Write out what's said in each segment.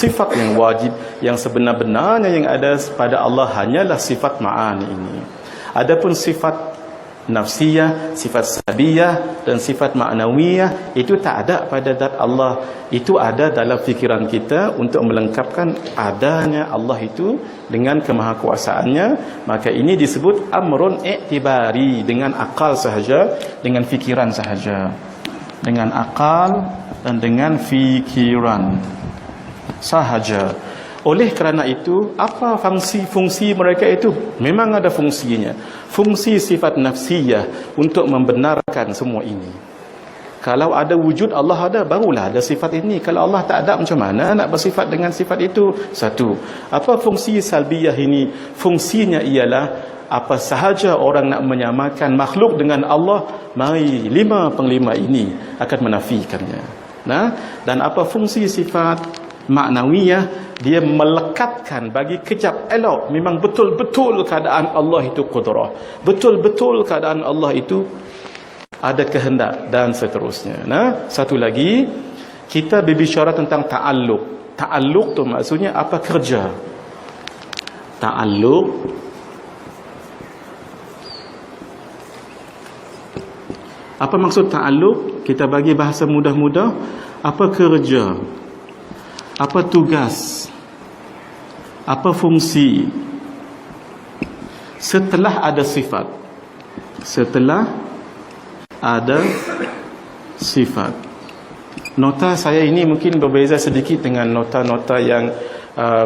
sifat yang wajib, yang sebenar-benarnya yang ada pada Allah hanyalah sifat ma'ani ini. Adapun sifat nafsiyah, sifat sabiyah dan sifat ma'nawiyah itu tak ada pada zat Allah. Itu ada dalam fikiran kita untuk melengkapkan adanya Allah itu dengan kemahakuasaannya. Maka ini disebut amrun i'tibari, dengan akal sahaja, dengan fikiran sahaja. Dengan akal dan dengan fikiran sahaja. Oleh kerana itu, apa fungsi mereka itu? Memang ada fungsinya. Fungsi sifat nafsiyah untuk membenarkan semua ini. Kalau ada wujud Allah ada, barulah ada sifat ini. Kalau Allah tak ada, macam mana nak bersifat dengan sifat itu? Satu. Apa fungsi salbiyah ini? Fungsinya ialah apa sahaja orang nak menyamakan makhluk dengan Allah, mari 5 penglima ini akan menafikannya. Nah, dan apa fungsi sifat maknawiyah? Dia melekatkan bagi kejap elok, memang betul-betul keadaan Allah itu qudrah, betul-betul keadaan Allah itu ada kehendak dan seterusnya. Nah, satu lagi kita berbicara tentang ta'alluq. Ta'alluq tu maksudnya apa? Kerja. Ta'alluq apa maksud ta'alluq? Kita bagi bahasa mudah-mudah, apa kerja, apa tugas, apa fungsi setelah ada sifat. Setelah ada sifat. Nota saya ini mungkin berbeza sedikit dengan nota-nota yang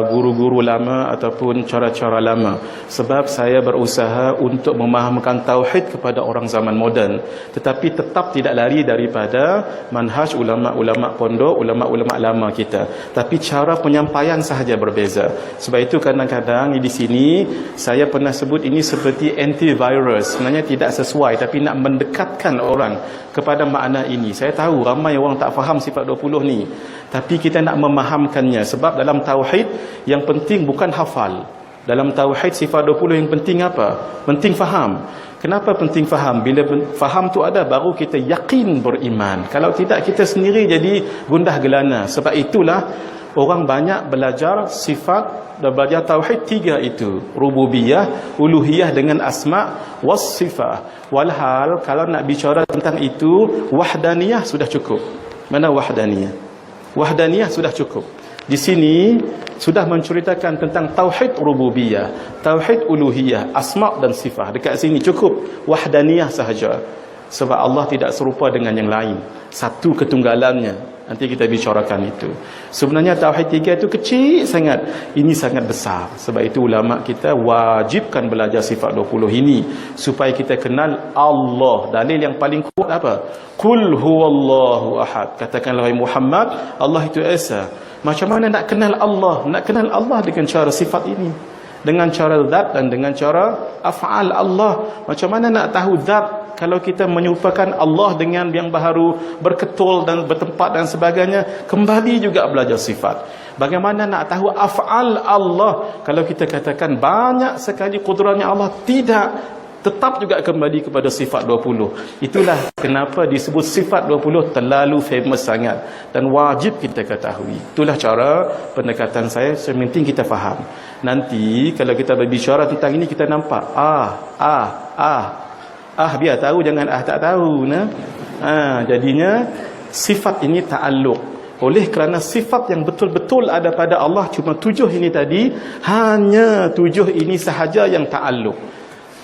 guru-guru lama ataupun cara-cara lama, sebab saya berusaha untuk memahamkan tauhid kepada orang zaman moden, tetapi tetap tidak lari daripada manhaj ulama-ulama pondok, ulama-ulama lama kita, tapi cara penyampaian sahaja berbeza. Sebab itu kadang-kadang di sini saya pernah sebut ini seperti antivirus, sebenarnya tidak sesuai, tapi nak mendekatkan orang kepada makna ini. Saya tahu ramai orang tak faham sifat 20 ni, tapi kita nak memahamkannya. Sebab dalam tauhid yang penting bukan hafal. Dalam tauhid sifat 20 yang penting apa? Penting faham. Kenapa penting faham? Bila faham tu ada, baru kita yakin beriman. Kalau tidak, kita sendiri jadi gundah gelana. Sebab itulah orang banyak belajar sifat dan belajar tauhid 3 itu, rububiyah, uluhiyah dengan asma was sifat. Walhal kalau nak bicara tentang itu, wahdaniyah sudah cukup. Mana wahdaniyah? Wahdaniyah sudah cukup. Di sini sudah menceritakan tentang tauhid rububiyah, tauhid uluhiyah, asma dan sifat. Dekat sini cukup wahdaniyah sahaja. Sebab Allah tidak serupa dengan yang lain, satu ketunggalannya. Nanti kita bicarakan itu. Sebenarnya tauhid 3 itu kecil sangat, ini sangat besar. Sebab itu ulama kita wajibkan belajar sifat 20 ini supaya kita kenal Allah. Dalil yang paling kuat apa? Qul huwallahu ahad. Katakanlah wahai Muhammad, Allah itu esa. Macam mana nak kenal Allah? Nak kenal Allah dengan cara sifat ini, dengan cara zat dan dengan cara af'al Allah. Macam mana nak tahu zat kalau kita menyupakan Allah dengan yang baharu, berketul dan bertempat dan sebagainya? Kembali juga belajar sifat. Bagaimana nak tahu af'al Allah kalau kita katakan banyak sekali kudrahnya Allah? Tidak. Tetap juga kembali kepada sifat 20. Itulah kenapa disebut sifat 20 terlalu famous sangat dan wajib kita ketahui. Itulah cara pendekatan saya, sementing kita faham. Nanti kalau kita berbicara tentang ini, kita nampak biar tahu, jangan tak tahu. Jadinya sifat ini ta'alluq. Oleh kerana sifat yang betul-betul ada pada Allah cuma 7 ini tadi, hanya 7 ini sahaja yang ta'alluq.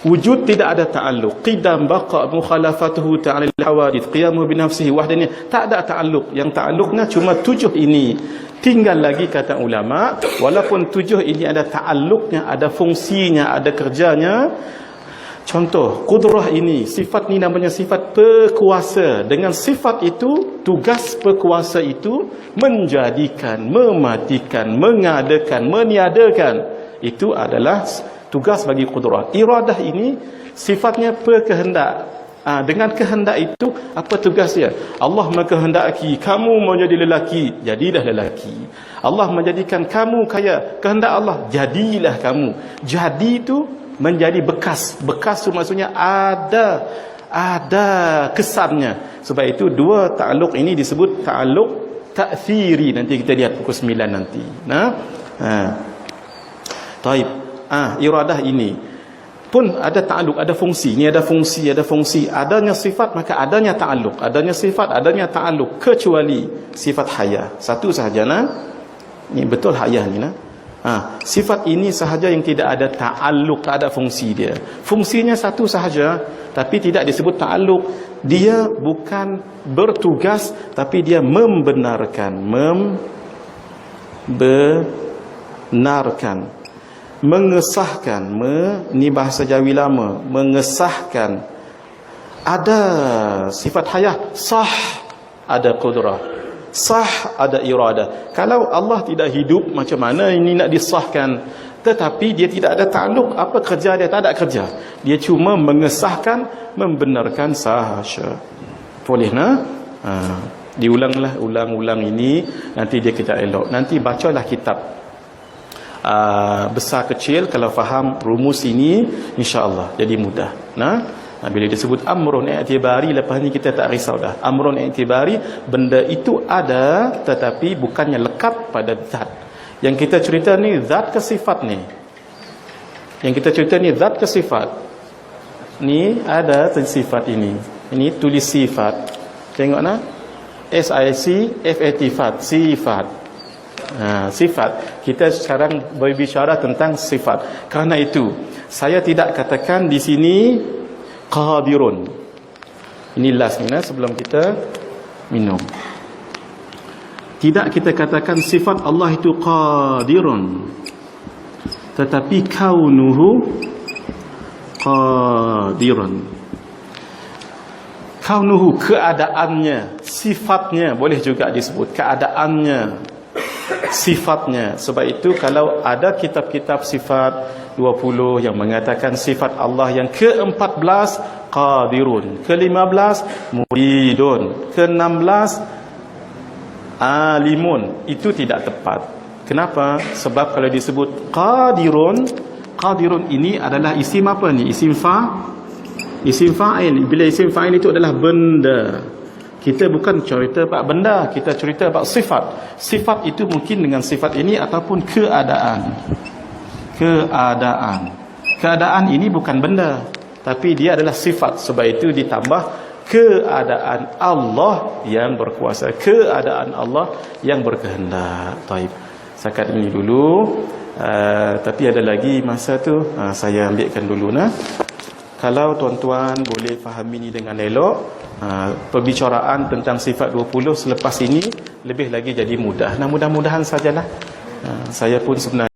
Wujud tidak ada ta'alluq. Qidam, baqa, mukhalafatuhu ta'ala al-hawadith, qiyamu binafsihi, wahdaniyah, tak ada ta'alluq. Yang ta'alluqnya cuma 7 ini. Tinggal lagi kata ulama, walaupun 7 ini ada ta'alluqnya, ada fungsinya, ada kerjanya. Contoh, kudrah ini, sifat ni namanya sifat berkuasa. Dengan sifat itu, tugas berkuasa itu menjadikan, mematikan, mengadakan, meniadakan. Itu adalah tugas bagi kudrah. Iradah ini sifatnya berkehendak. Dengan kehendak itu, apa tugasnya? Allah mengkehendaki kamu menjadi lelaki, jadilah lelaki. Allah menjadikan kamu kaya, kehendak Allah, jadilah kamu. Jadi itu menjadi bekas. Bekas itu maksudnya ada kesannya. Sebab itu 2 ta'alluq ini disebut ta'alluq ta'thiri. Nanti kita lihat pukul 9 nanti. Taib. Iradah ini pun ada ta'alluq, ada fungsi. Ini ada fungsi, ada fungsi. Adanya sifat maka adanya ta'alluq. Adanya sifat, adanya ta'alluq, kecuali sifat haya. Satu sahaja Ini betul haya ni sifat ini sahaja yang tidak ada ta'alluq, tak ada fungsi dia. Fungsinya satu sahaja tapi tidak disebut ta'alluq. Dia bukan bertugas tapi dia membenarkan, mengesahkan, ini bahasa Jawi lama, mengesahkan. Ada sifat hayah, sah ada qudrah, sah ada iradah. Kalau Allah tidak hidup, macam mana ini nak disahkan? Tetapi dia tidak ada ta'alluq. Apa kerja dia? Tak ada kerja. Dia cuma mengesahkan, membenarkan sahaja. Boleh diulanglah, ulang ini, nanti dia kejap elok. Nanti bacalah kitab besar kecil, kalau faham rumus ini insya-Allah jadi mudah. Bila disebut amrun i'tibari, lepas ni kita tak risau dah. Amrun i'tibari, benda itu ada tetapi bukannya lekat pada zat. Yang kita cerita ni zat ke sifat ni? Yang kita cerita ni zat ke sifat? Ni ada sifat ini. Ini tulis sifat. Tengok SIC FAT, sifat. Sifat. Kita sekarang berbicara tentang sifat. Kerana itu saya tidak katakan di sini qadirun. Ini last ni sebelum kita minum. Tidak kita katakan sifat Allah itu qadirun, tetapi kaunuhu qadirun. Kaunuhu, keadaannya, sifatnya boleh juga disebut keadaannya, sifatnya. Sebab itu kalau ada kitab-kitab sifat 20 yang mengatakan sifat Allah yang ke-14 qadirun, ke-15 muridun, ke-16 alimun, itu tidak tepat. Kenapa? Sebab kalau disebut qadirun, qadirun ini adalah isim apa ni? Isim fa'il. Bila isim fa'il itu adalah benda. Kita bukan cerita bab benda, kita cerita bab sifat. Sifat itu mungkin dengan sifat ini ataupun keadaan. Keadaan ini bukan benda, tapi dia adalah sifat. Sebab itu ditambah keadaan Allah yang berkuasa, keadaan Allah yang berkehendak. Taib. Setakat ini dulu. Tapi ada lagi masa tu, saya ambilkan dulu Kalau tuan-tuan boleh fahami ini dengan elok, perbicaraan tentang sifat 20 selepas ini lebih lagi jadi mudah. Mudah-mudahan sajalah. Saya pun sebenarnya